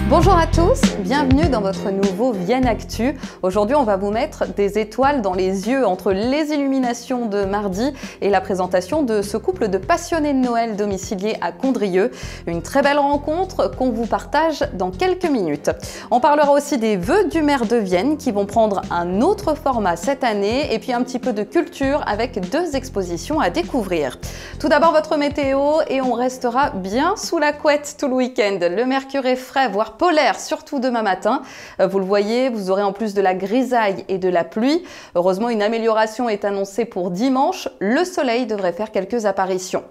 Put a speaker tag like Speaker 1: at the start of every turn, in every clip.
Speaker 1: Bonjour à tous, bienvenue dans votre nouveau Vienne Actu. Aujourd'hui, on va vous mettre des étoiles dans les yeux entre les illuminations de mardi et la présentation de ce couple de passionnés de Noël domiciliés à Condrieu. Une très belle rencontre qu'on vous partage dans quelques minutes. On parlera aussi des vœux du maire de Vienne qui vont prendre un autre format cette année et puis un petit peu de culture avec deux expositions à découvrir. Tout d'abord, votre météo et on restera bien sous la couette tout le week-end. Le mercure est frais, voire polaire, surtout demain matin. Vous le voyez, vous aurez en plus de la grisaille et de la pluie. Heureusement, une amélioration est annoncée pour dimanche. Le soleil devrait faire quelques apparitions.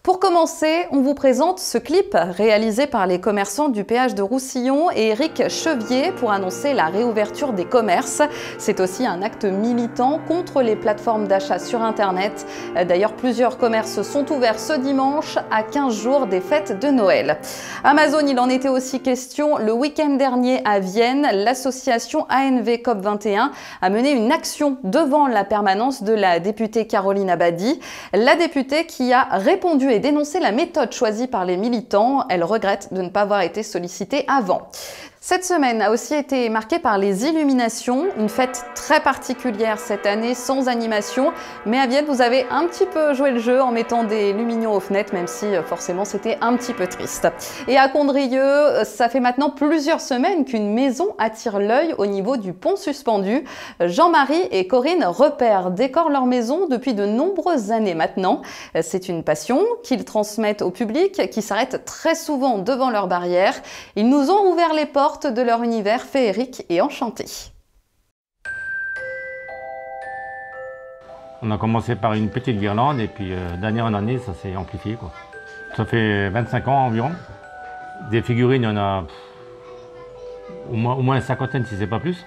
Speaker 1: Pour commencer, on vous présente ce clip réalisé par les commerçants du péage de Roussillon et Éric Chevier pour annoncer la réouverture des commerces. C'est aussi un acte militant contre les plateformes d'achat sur Internet. D'ailleurs, plusieurs commerces sont ouverts ce dimanche à 15 jours des fêtes de Noël. Amazon, il en était aussi question le week-end dernier à Vienne. L'association ANV COP21 a mené une action devant la permanence de la députée Caroline Abadie. La députée qui a répondu et dénoncer la méthode choisie par les militants. Elle regrette de ne pas avoir été sollicitée avant. Cette semaine a aussi été marquée par les illuminations, une fête très particulière cette année sans animation, mais à Vienne vous avez un petit peu joué le jeu en mettant des lumignons aux fenêtres, même si forcément c'était un petit peu triste. Et à Condrieu, ça fait maintenant plusieurs semaines qu'une maison attire l'œil au niveau du pont suspendu. Jean-Marie et Corinne Repère décorent leur maison depuis de nombreuses années maintenant. C'est une passion qu'ils transmettent au public qui s'arrête très souvent devant leurs barrières. Ils nous ont ouvert les portes de leur univers féerique et enchanté.
Speaker 2: On a commencé par une petite guirlande et puis d'année en année ça s'est amplifié, quoi. Ça fait 25 ans environ. Des figurines, il y en a au moins une cinquantaine si c'est pas plus.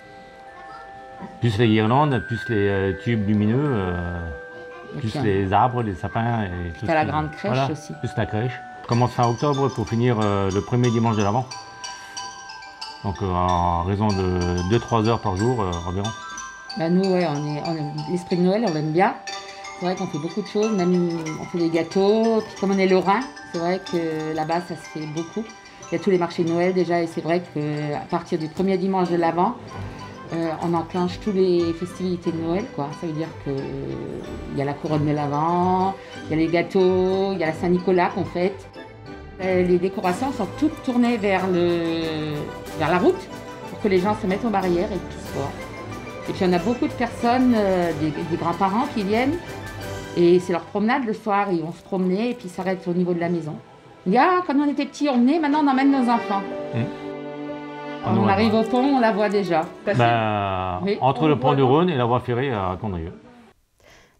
Speaker 2: Plus les guirlandes, plus les tubes lumineux, plus les arbres, les sapins. Et tout.
Speaker 3: T'as la grande crèche voilà, aussi.
Speaker 2: Plus la crèche. On commence fin octobre pour finir le premier dimanche de l'Avent. Donc en raison de 2-3 heures par jour environ.
Speaker 3: Bah nous, ouais, l'esprit de Noël, on l'aime bien. C'est vrai qu'on fait beaucoup de choses, même on fait des gâteaux. Puis comme on est lorrain, c'est vrai que là-bas, ça se fait beaucoup. Il y a tous les marchés de Noël déjà, et c'est vrai qu'à partir du premier dimanche de l'Avent, on enclenche toutes les festivités de Noël, quoi. Ça veut dire qu'il y a la couronne de l'Avent, il y a les gâteaux, il y a la Saint-Nicolas qu'on fête. Les décorations sont toutes tournées vers la route pour que les gens se mettent aux barrières et puissent voir. Et puis on a beaucoup de personnes, des grands-parents qui viennent et c'est leur promenade le soir, ils vont se promener et puis ils s'arrêtent au niveau de la maison. Il y a, quand on était petits, on venait, maintenant on emmène nos enfants. On arrive au pont, on la voit déjà.
Speaker 2: Oui, entre le pont du Rhône et la voie ferrée à Condrieu.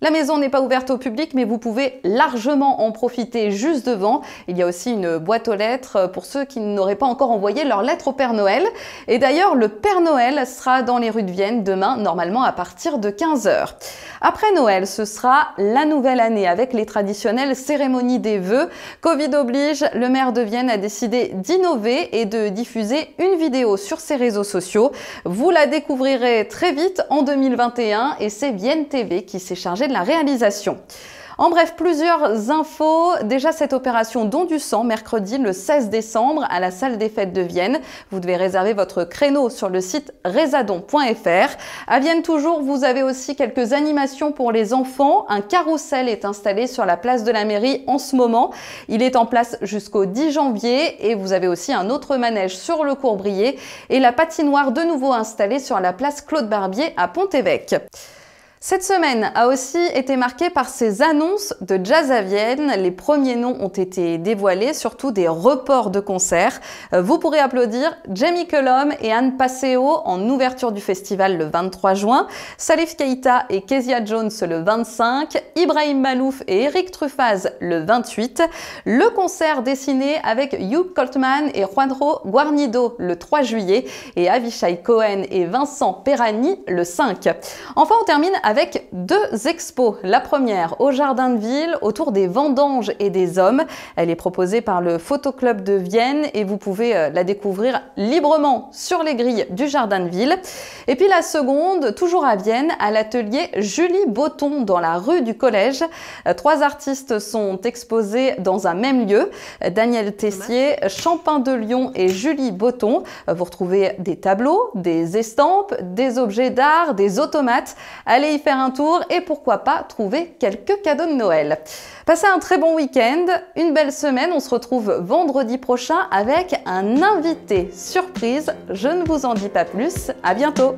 Speaker 1: La maison n'est pas ouverte au public, mais vous pouvez largement en profiter juste devant. Il y a aussi une boîte aux lettres pour ceux qui n'auraient pas encore envoyé leur lettre au Père Noël. Et d'ailleurs, le Père Noël sera dans les rues de Vienne demain, normalement à partir de 15 h. Après Noël, ce sera la nouvelle année avec les traditionnelles cérémonies des vœux. Covid oblige, le maire de Vienne a décidé d'innover et de diffuser une vidéo sur ses réseaux sociaux. Vous la découvrirez très vite en 2021 et c'est Vienne TV qui s'est chargé de la réalisation. En bref, plusieurs infos. Déjà, cette opération don du sang, mercredi le 16 décembre à la salle des fêtes de Vienne. Vous devez réserver votre créneau sur le site rezadon.fr. À Vienne toujours, vous avez aussi quelques animations pour les enfants. Un carrousel est installé sur la place de la mairie en ce moment. Il est en place jusqu'au 10 janvier et vous avez aussi un autre manège sur le Courbrier et la patinoire de nouveau installée sur la place Claude Barbier à Pont-Évêque. Cette semaine a aussi été marquée par ces annonces de Jazz à Vienne. Les premiers noms ont été dévoilés, surtout des reports de concerts. Vous pourrez applaudir Jamie Cullum et Anne Passeo en ouverture du festival le 23 juin, Salif Keita et Kezia Jones le 25, Ibrahim Malouf et Eric Truffaz le 28, le concert dessiné avec Hugh Coltman et Juanjo Guarnido le 3 juillet et Avishai Cohen et Vincent Perani le 5. Enfin, on termine avec 2 expos. La première au Jardin de Ville autour des vendanges et des hommes. Elle est proposée par le Photoclub de Vienne et vous pouvez la découvrir librement sur les grilles du Jardin de Ville. Et puis la seconde, toujours à Vienne, à l'atelier Julie Botton dans la rue du Collège. 3 artistes sont exposés dans un même lieu. Daniel Tessier, Champin de Lyon et Julie Botton. Vous retrouvez des tableaux, des estampes, des objets d'art, des automates. Allez y faire un tour et pourquoi pas trouver quelques cadeaux de Noël. Passez un très bon week-end, une belle semaine. On se retrouve vendredi prochain avec un invité surprise. Je ne vous en dis pas plus. À bientôt.